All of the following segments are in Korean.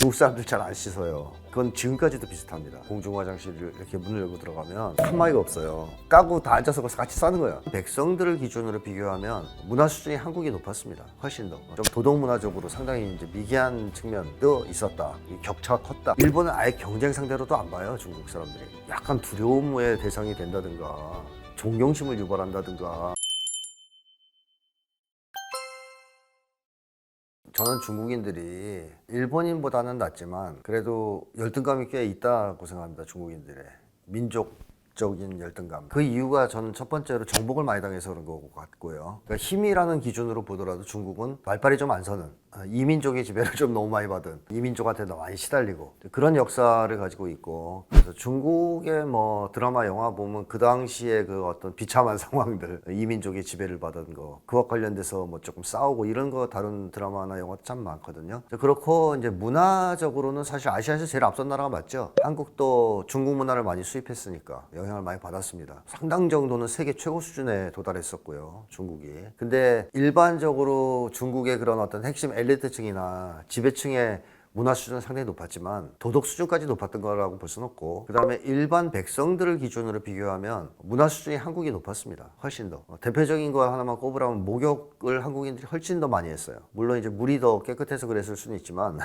중국 사람들 잘 안 씻어요. 그건 지금까지도 비슷합니다. 공중 화장실을 이렇게 문을 열고 들어가면 칸막이가 없어요. 까고 다 앉아서 같이 싸는 거예요. 백성들을 기준으로 비교하면 문화 수준이 한국이 높았습니다. 훨씬 더. 좀 도덕 문화적으로 상당히 이제 미개한 측면도 있었다. 이 격차가 컸다. 일본은 아예 경쟁 상대로도 안 봐요. 중국 사람들이. 약간 두려움의 대상이 된다든가 존경심을 유발한다든가. 저는 중국인들이 일본인보다는 낫지만 그래도 열등감이 꽤 있다고 생각합니다. 중국인들의 민족적인 열등감. 그 이유가 저는 첫 번째로 정복을 많이 당해서 그런 것 같고요. 그러니까 힘이라는 기준으로 보더라도 중국은 말빨이 좀 안 서는, 이민족의 지배를 좀 너무 많이 받은, 이민족한테 너무 많이 시달리고 그런 역사를 가지고 있고, 그래서 중국의 뭐 드라마 영화 보면 그 당시에 그 어떤 비참한 상황들, 이민족의 지배를 받은 거, 그와 관련돼서 뭐 조금 싸우고 이런 거 다룬 드라마나 영화 참 많거든요. 그렇고 이제 문화적으로는 사실 아시아에서 제일 앞선 나라가 맞죠. 한국도 중국 문화를 많이 수입했으니까 영향을 많이 받았습니다. 상당 정도는 세계 최고 수준에 도달했었고요, 중국이. 근데 일반적으로 중국의 그런 어떤 핵심 엘리트층이나 지배층의 문화 수준은 상당히 높았지만 도덕 수준까지 높았던 거라고 볼 수는 없고, 그 다음에 일반 백성들을 기준으로 비교하면 문화 수준이 한국이 높았습니다. 훨씬 더. 대표적인 거 하나만 꼽으라면 목욕을 한국인들이 훨씬 더 많이 했어요. 물론 이제 물이 더 깨끗해서 그랬을 수는 있지만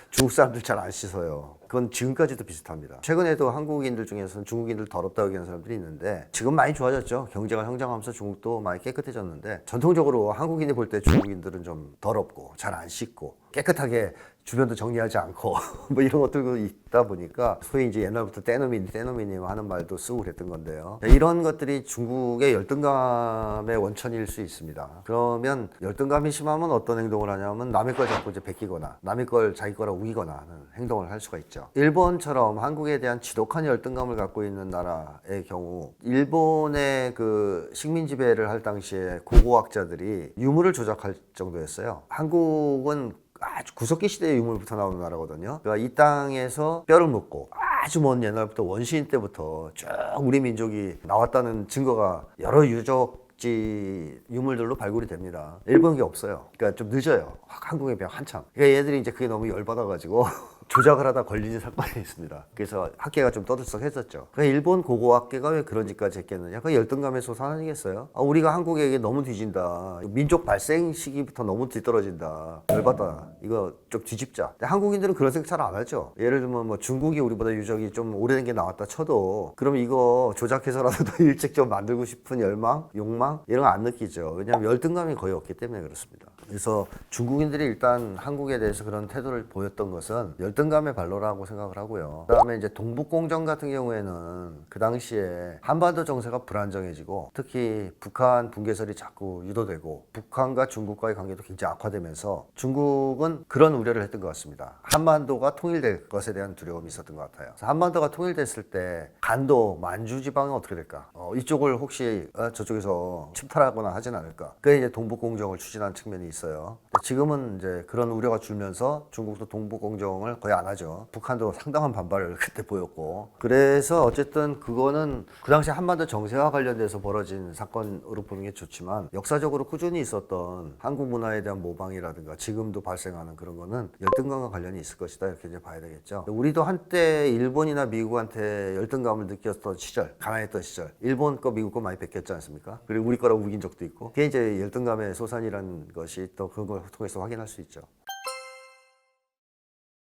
중국 사람들 잘 안 씻어요. 그건 지금까지도 비슷합니다. 최근에도 한국인들 중에서는 중국인들 더럽다고 얘기하는 사람들이 있는데 지금 많이 좋아졌죠. 경제가 성장하면서 중국도 많이 깨끗해졌는데 전통적으로 한국인이 볼 때 중국인들은 좀 더럽고 잘 안 씻고 깨끗하게 주변도 정리하지 않고 뭐 이런 것들도 있다 보니까 소위 이제 옛날부터 떼놈이니 하는 말도 쓰고 그랬던 건데요. 이런 것들이 중국의 열등감의 원천일 수 있습니다. 그러면 열등감이 심하면 어떤 행동을 하냐면 남의 걸 자꾸 이제 베끼거나 남의 걸 자기 거라 우기거나 하는 행동을 할 수가 있죠. 일본처럼 한국에 대한 지독한 열등감을 갖고 있는 나라의 경우, 일본의 그 식민 지배를 할 당시에 고고학자들이 유물을 조작할 정도였어요. 한국은 아주 구석기 시대의 유물부터 나오는 나라거든요. 그러니까 이 땅에서 뼈를 묻고 아주 먼 옛날부터 원시인 때부터 쭉 우리 민족이 나왔다는 증거가 여러 유적지 유물들로 발굴이 됩니다. 일본은 게 없어요. 그러니까 좀 늦어요. 한국에 비하면 한참. 그러니까 얘들이 이제 그게 너무 열받아가지고 조작을 하다 걸린 사건이 있습니다. 그래서 학계가 좀 떠들썩했었죠. 그러니까 일본 고고학계가 왜 그런 짓까지 했겠느냐? 그 열등감의 소산 아니겠어요? 우리가 한국에게 너무 뒤진다. 민족 발생 시기부터 너무 뒤떨어진다. 열받다. 이거 좀 뒤집자. 근데 한국인들은 그런 생각 잘 안 하죠. 예를 들면 뭐 중국이 우리보다 유적이 좀 오래된 게 나왔다 쳐도 그럼 이거 조작해서라도 더 일찍 좀 만들고 싶은 열망, 욕망 이런 거 안 느끼죠. 왜냐하면 열등감이 거의 없기 때문에 그렇습니다. 그래서 중국인들이 일단 한국에 대해서 그런 태도를 보였던 것은 열등감의 발로라고 생각을 하고요. 그다음에 이제 동북공정 같은 경우에는 그 당시에 한반도 정세가 불안정해지고 특히 북한 붕괴설이 자꾸 유도되고 북한과 중국과의 관계도 굉장히 악화되면서 중국은 그런 우려를 했던 것 같습니다. 한반도가 통일될 것에 대한 두려움이 있었던 것 같아요. 한반도가 통일됐을 때 간도, 만주 지방은 어떻게 될까? 이쪽을 혹시 저쪽에서 침탈하거나 하진 않을까? 그게 이제 동북공정을 추진한 측면이 있어요. 지금은 이제 그런 우려가 줄면서 중국도 동북공정을 거의 안 하죠. 북한도 상당한 반발을 그때 보였고, 그래서 어쨌든 그거는 그 당시 한반도 정세와 관련돼서 벌어진 사건으로 보는 게 좋지만 역사적으로 꾸준히 있었던 한국 문화에 대한 모방이라든가 지금도 발생하는 그런 거는 열등감과 관련이 있을 것이다, 이렇게 이제 봐야 되겠죠. 우리도 한때 일본이나 미국한테 열등감을 느꼈던 시절, 가난했던 시절, 일본 거 미국 거 많이 베꼈지 않습니까? 그리고 우리 거라고 우긴 적도 있고, 그게 이제 열등감의 소산이라는 것이 또 그런 걸 통해서 확인할 수 있죠.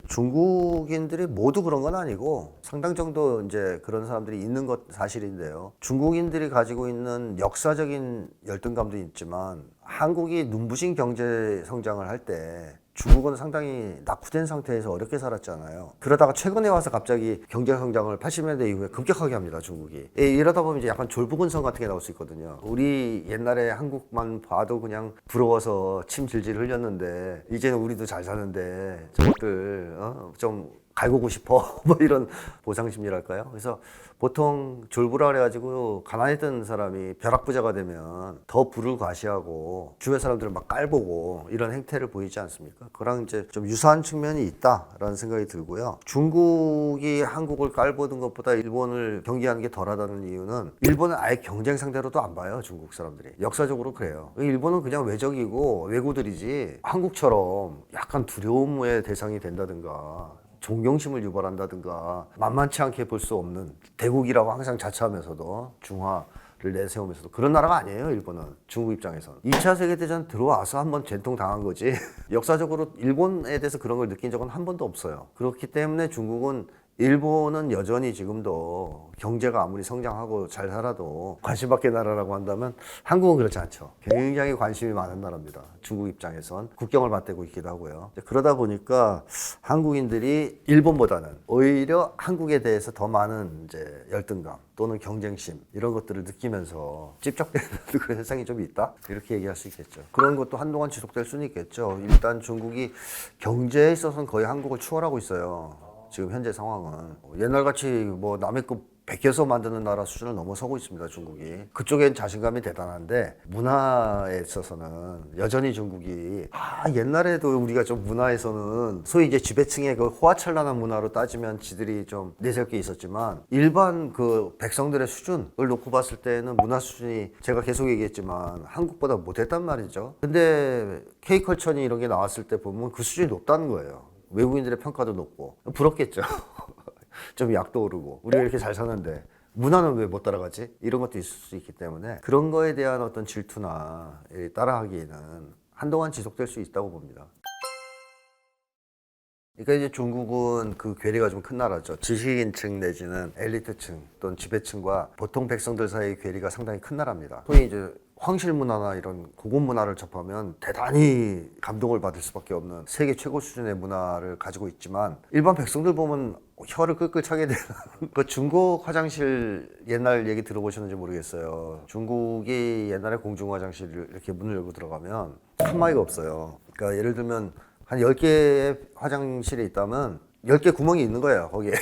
중국인들이 모두 그런 건 아니고 상당 정도 이제 그런 사람들이 있는 것 사실인데요. 중국인들이 가지고 있는 역사적인 열등감도 있지만 한국이 눈부신 경제 성장을 할 때 중국은 상당히 낙후된 상태에서 어렵게 살았잖아요. 그러다가 최근에 와서 갑자기 경제 성장을 80년대 이후에 급격하게 합니다, 중국이. 이러다 보면 이제 약간 졸부근성 같은 게 나올 수 있거든요. 우리 옛날에 한국만 봐도 그냥 부러워서 침 질질 흘렸는데 이제는 우리도 잘 사는데 저것들 좀 갈구고 싶어 뭐 이런 보상심리랄까요? 그래서 보통 졸부라 그래가지고 가난했던 사람이 벼락부자가 되면 더 부를 과시하고 주변 사람들을 막 깔보고 이런 행태를 보이지 않습니까? 그랑 이제 좀 유사한 측면이 있다라는 생각이 들고요. 중국이 한국을 깔보는 것보다 일본을 경계하는 게 덜하다는 이유는 일본은 아예 경쟁 상대로도 안 봐요. 중국 사람들이. 역사적으로 그래요. 일본은 그냥 외적이고 외구들이지 한국처럼 약간 두려움의 대상이 된다든가 존경심을 유발한다든가 만만치 않게 볼 수 없는 대국이라고 항상 자처하면서도 중화를 내세우면서도 그런 나라가 아니에요. 일본은 중국 입장에서는 2차 세계대전 들어와서 한번 전통 당한 거지 역사적으로 일본에 대해서 그런 걸 느낀 적은 한 번도 없어요. 그렇기 때문에 중국은 일본은 여전히 지금도 경제가 아무리 성장하고 잘 살아도 관심 밖의 나라라고 한다면 한국은 그렇지 않죠. 굉장히 관심이 많은 나라입니다. 중국 입장에선 국경을 맞대고 있기도 하고요. 그러다 보니까 한국인들이 일본보다는 오히려 한국에 대해서 더 많은 이제 열등감 또는 경쟁심 이런 것들을 느끼면서 찝적대는 그런 현상이 좀 있다? 이렇게 얘기할 수 있겠죠. 그런 것도 한동안 지속될 수는 있겠죠. 일단 중국이 경제에 있어서는 거의 한국을 추월하고 있어요. 지금 현재 상황은 옛날같이 뭐 남의 거 베껴서 만드는 나라 수준을 넘어서고 있습니다. 중국이. 그쪽엔 자신감이 대단한데 문화에 있어서는 여전히 중국이 옛날에도 우리가 좀 문화에서는 소위 이제 지배층의 그 호화찬란한 문화로 따지면 지들이 좀 내세울 게 있었지만 일반 그 백성들의 수준을 놓고 봤을 때는 문화 수준이 제가 계속 얘기했지만 한국보다 못했단 말이죠. 근데 K컬처니 이런 게 나왔을 때 보면 그 수준이 높다는 거예요. 외국인들의 평가도 높고 부럽겠죠. 좀 약도 오르고 우리가 이렇게 잘 사는데 문화는 왜 못 따라가지? 이런 것도 있을 수 있기 때문에 그런 거에 대한 어떤 질투나 따라하기에는 한동안 지속될 수 있다고 봅니다. 그러니까 이제 중국은 그 괴리가 좀 큰 나라죠. 지식인층 내지는 엘리트층 또는 지배층과 보통 백성들 사이의 괴리가 상당히 큰 나라입니다. 소위 이제 황실 문화나 이런 고급 문화를 접하면 대단히 감동을 받을 수밖에 없는 세계 최고 수준의 문화를 가지고 있지만 일반 백성들 보면 혀를 끌끌 차게 되는 그 중국 화장실 옛날 얘기 들어보셨는지 모르겠어요. 중국이 옛날에 공중 화장실 이렇게 문을 열고 들어가면 칸막이가 없어요. 그러니까 예를 들면 한 10개의 화장실이 있다면 10개 구멍이 있는 거예요, 거기에.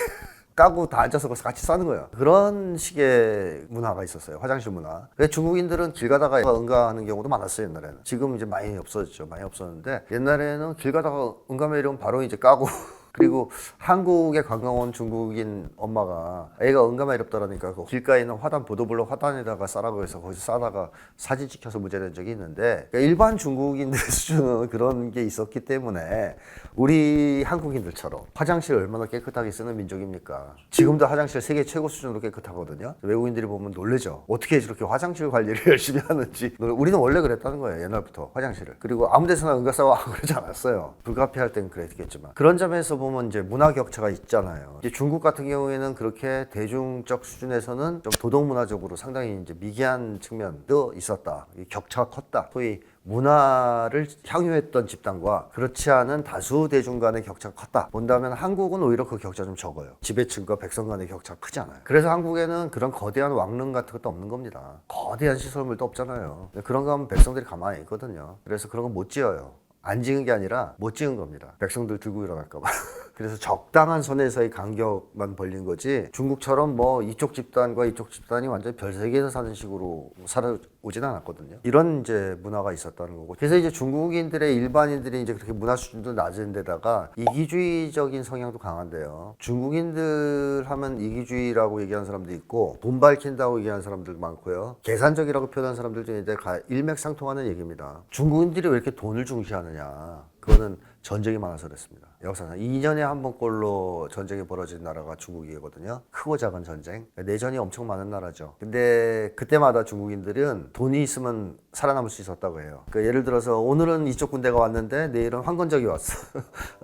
까고 다 앉아서 거기서 같이 싸는 거예요. 그런 식의 문화가 있었어요. 화장실 문화. 그래서 중국인들은 길 가다가 응가하는 경우도 많았어요, 옛날에는. 지금 이제 많이 없어졌죠. 많이 없었는데 옛날에는 길 가다가 응가면 이러면 바로 이제 까고 그리고 한국에 관광 온 중국인 엄마가 애가 응가마이럽더라니까 그 길가에 있는 화단 보도블록 화단에다가 싸라고 해서 거기서 싸다가 사진 찍혀서 무죄된 적이 있는데 그러니까 일반 중국인들 수준은 그런 게 있었기 때문에 우리 한국인들처럼 화장실 얼마나 깨끗하게 쓰는 민족입니까? 지금도 화장실 세계 최고 수준으로 깨끗하거든요. 외국인들이 보면 놀라죠. 어떻게 저렇게 화장실 관리를 열심히 하는지. 우리는 원래 그랬다는 거예요. 옛날부터 화장실을. 그리고 아무 데서나 응가 싸고 그러지 않았어요. 불가피할 땐 그랬겠지만. 그런 점에서 보면 이제 문화 격차가 있잖아요. 이제 중국 같은 경우에는 그렇게 대중적 수준에서는 좀 도덕 문화적으로 상당히 이제 미개한 측면도 있었다. 이 격차가 컸다. 소위 문화를 향유했던 집단과 그렇지 않은 다수 대중 간의 격차가 컸다. 본다면 한국은 오히려 그 격차 좀 적어요. 지배층과 백성 간의 격차가 크지 않아요. 그래서 한국에는 그런 거대한 왕릉 같은 것도 없는 겁니다. 거대한 시설물도 없잖아요. 그런 거 하면 백성들이 가만히 있거든요. 그래서 그런 거 못 지어요. 안 지은 게 아니라 못 지은 겁니다. 백성들 들고 일어날까봐. 그래서 적당한 선에서의 간격만 벌린 거지 중국처럼 뭐 이쪽 집단과 이쪽 집단이 완전히 별세계에서 사는 식으로 살아오진 않았거든요. 이런 이제 문화가 있었다는 거고. 그래서 이제 중국인들의 일반인들이 이제 그렇게 문화 수준도 낮은 데다가 이기주의적인 성향도 강한데요. 중국인들 하면 이기주의라고 얘기하는 사람도 있고 돈 밝힌다고 얘기하는 사람들도 많고요. 계산적이라고 표현하는 사람들 중에 이제 일맥상통하는 얘기입니다. 중국인들이 왜 이렇게 돈을 중시하느냐. 그거는 전쟁이 많아서 그랬습니다. 역사상 2년에 한 번꼴로 전쟁이 벌어진 나라가 중국이거든요. 크고 작은 전쟁. 내전이 엄청 많은 나라죠. 근데 그때마다 중국인들은 돈이 있으면 살아남을 수 있었다고 해요. 그러니까 예를 들어서 오늘은 이쪽 군대가 왔는데 내일은 황건적이 왔어.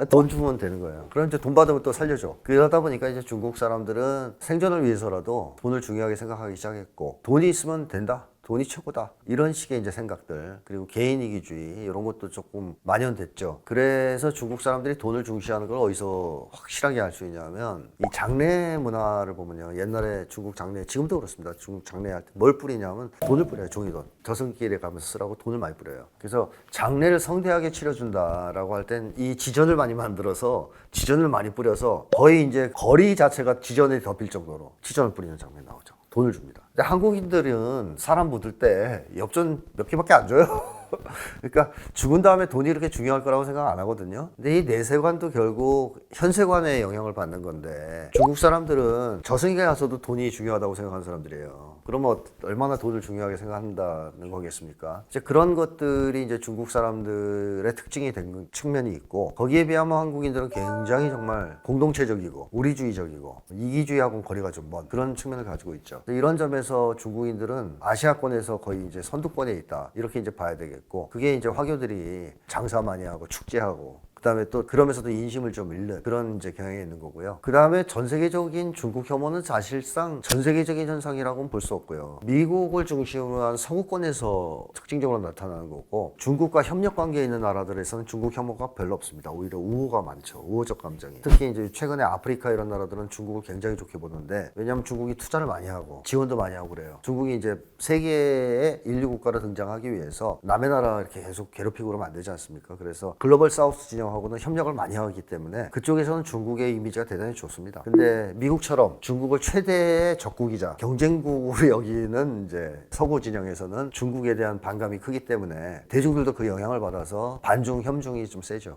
돈 주면 되는 거예요. 그럼 이제 돈 받으면 또 살려줘. 그러다 보니까 이제 중국 사람들은 생존을 위해서라도 돈을 중요하게 생각하기 시작했고 돈이 있으면 된다. 돈이 최고다. 이런 식의 이제 생각들, 그리고 개인이기주의, 이런 것도 조금 만연됐죠. 그래서 중국 사람들이 돈을 중시하는 걸 어디서 확실하게 알 수 있냐면, 이 장례 문화를 보면요. 옛날에 중국 장례, 지금도 그렇습니다. 중국 장례할 때 뭘 뿌리냐면 돈을 뿌려요. 종이돈. 저승길에 가면서 쓰라고 돈을 많이 뿌려요. 그래서 장례를 성대하게 치러준다라고 할 땐 이 지전을 많이 만들어서 지전을 많이 뿌려서 거의 이제 거리 자체가 지전에 덮일 정도로 지전을 뿌리는 장면이 나오죠. 돈을 줍니다. 근데 한국인들은 사람 묻을 때 엽전 몇 개밖에 안 줘요. 그러니까 죽은 다음에 돈이 이렇게 중요할 거라고 생각 안 하거든요. 근데 이 내세관도 결국 현세관의 영향을 받는 건데 중국 사람들은 저승에 가서도 돈이 중요하다고 생각하는 사람들이에요. 그러면 얼마나 돈을 중요하게 생각한다는 거겠습니까? 이제 그런 것들이 이제 중국 사람들의 특징이 된 측면이 있고 거기에 비하면 한국인들은 굉장히 정말 공동체적이고 우리주의적이고 이기주의하고는 거리가 좀 먼 그런 측면을 가지고 있죠. 이런 점에서 중국인들은 아시아권에서 거의 이제 선두권에 있다 이렇게 이제 봐야 되겠고 그게 이제 화교들이 장사 많이 하고 축제하고 그다음에 또 그러면서도 인심을 좀 잃는 그런 이제 경향이 있는 거고요. 그다음에 전 세계적인 중국 혐오는 사실상 전 세계적인 현상이라고는 볼 수 없고요. 미국을 중심으로 한 서구권에서 특징적으로 나타나는 거고 중국과 협력 관계에 있는 나라들에서는 중국 혐오가 별로 없습니다. 오히려 우호가 많죠. 우호적 감정이. 특히 이제 최근에 아프리카 이런 나라들은 중국을 굉장히 좋게 보는데 왜냐하면 중국이 투자를 많이 하고 지원도 많이 하고 그래요. 중국이 이제 세계의 인류 국가로 등장하기 위해서 남의 나라 이렇게 계속 괴롭히고 그러면 안 되지 않습니까? 그래서 글로벌 사우스 진영 하고는 협력을 많이 하기 때문에 그쪽에서는 중국의 이미지가 대단히 좋습니다. 근데 미국처럼 중국을 최대의 적국이자 경쟁국으로 여기는 이제 서구 진영에서는 중국에 대한 반감이 크기 때문에 대중들도 그 영향을 받아서 반중, 혐중이 좀 세죠.